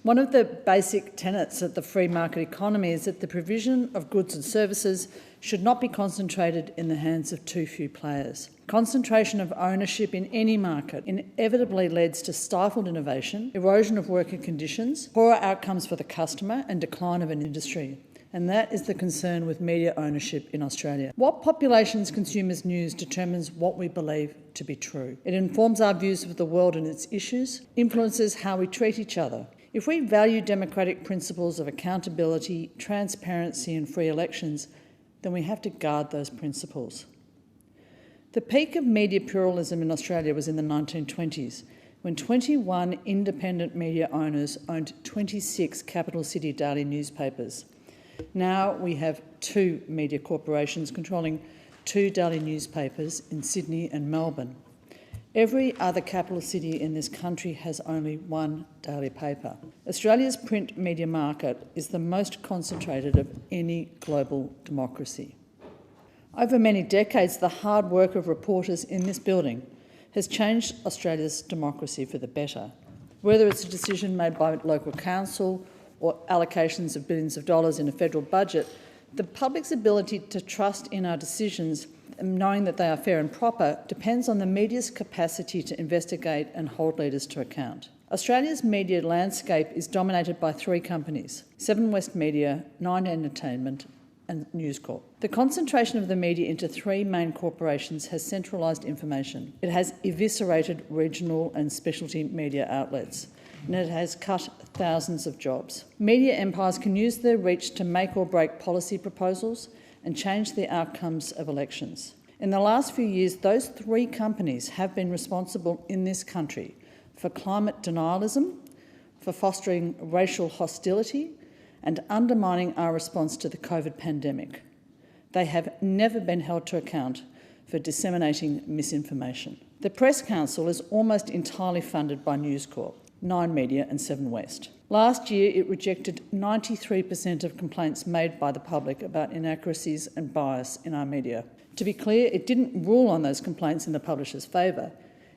One of the basic tenets of the free market economy is that the provision of goods and services should not be concentrated in the hands of too few players. Concentration of ownership in any market inevitably leads to stifled innovation, erosion of worker conditions, poorer outcomes for the customer and decline of an industry. And that is the concern with media ownership in Australia. What populations consumes news determines what we believe to be true. It informs our views of the world and its issues, influences how we treat each other. If we value democratic principles of accountability, transparency and free elections, then we have to guard those principles. The peak of media pluralism in Australia was in the 1920s, when 21 independent media owners owned 26 capital city daily newspapers. Now we have 2 media corporations controlling 2 daily newspapers in Sydney and Melbourne. Every other capital city in this country has only 1 daily paper. Australia's print media market is the most concentrated of any global democracy. Over many decades, the hard work of reporters in this building has changed Australia's democracy for the better. Whether it's a decision made by local council or allocations of billions of dollars in a federal budget, the public's ability to trust in our decisions and knowing that they are fair and proper depends on the media's capacity to investigate and hold leaders to account. Australia's media landscape is dominated by 3 companies: Seven West Media, Nine Entertainment and News Corp. The concentration of the media into 3 main corporations has centralised information. It has eviscerated regional and specialty media outlets, and it has cut thousands of jobs. Media empires can use their reach to make or break policy proposals and change the outcomes of elections. In the last few years, those 3 companies have been responsible in this country for climate denialism, for fostering racial hostility, and undermining our response to the COVID pandemic. They have never been held to account for disseminating misinformation. The Press Council is almost entirely funded by News Corp, Nine Media and Seven West. Last year, it rejected 93% of complaints made by the public about inaccuracies and bias in our media. To be clear, it didn't rule on those complaints in the publisher's favour.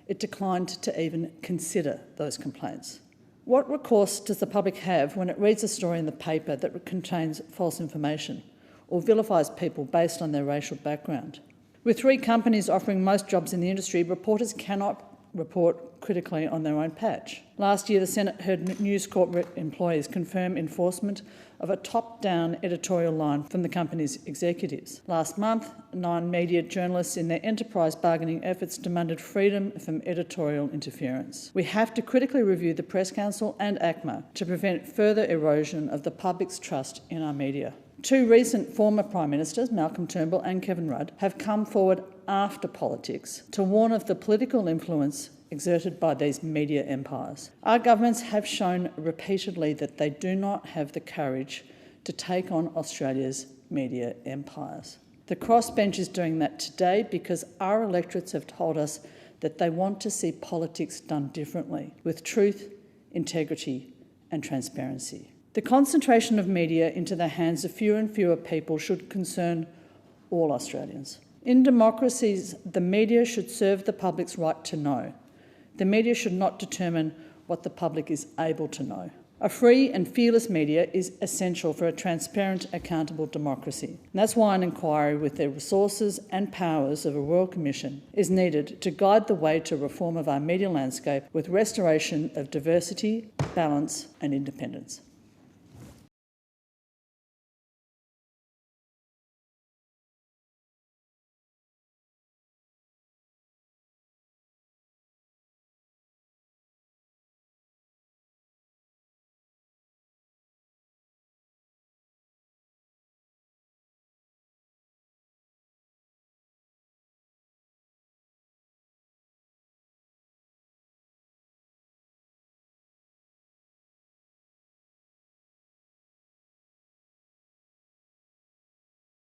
It declined to even consider those complaints. What recourse does the public have when it reads a story in the paper that contains false information or vilifies people based on their racial background? With 3 companies offering most jobs in the industry, reporters cannot report critically on their own patch. Last year, the Senate heard News Corp employees confirm enforcement of a top-down editorial line from the company's executives. Last month, Nine Media journalists in their enterprise bargaining efforts demanded freedom from editorial interference. We have to critically review the Press Council and ACMA to prevent further erosion of the public's trust in our media. 2 recent former Prime Ministers, Malcolm Turnbull and Kevin Rudd, have come forward after politics to warn of the political influence exerted by these media empires. Our governments have shown repeatedly that they do not have the courage to take on Australia's media empires. The crossbench is doing that today because our electorates have told us that they want to see politics done differently, with truth, integrity and transparency. The concentration of media into the hands of fewer and fewer people should concern all Australians. In democracies, the media should serve the public's right to know. The media should not determine what the public is able to know. A free and fearless media is essential for a transparent, accountable democracy. And that's why an inquiry with the resources and powers of a Royal Commission is needed to guide the way to reform of our media landscape with restoration of diversity, balance and independence.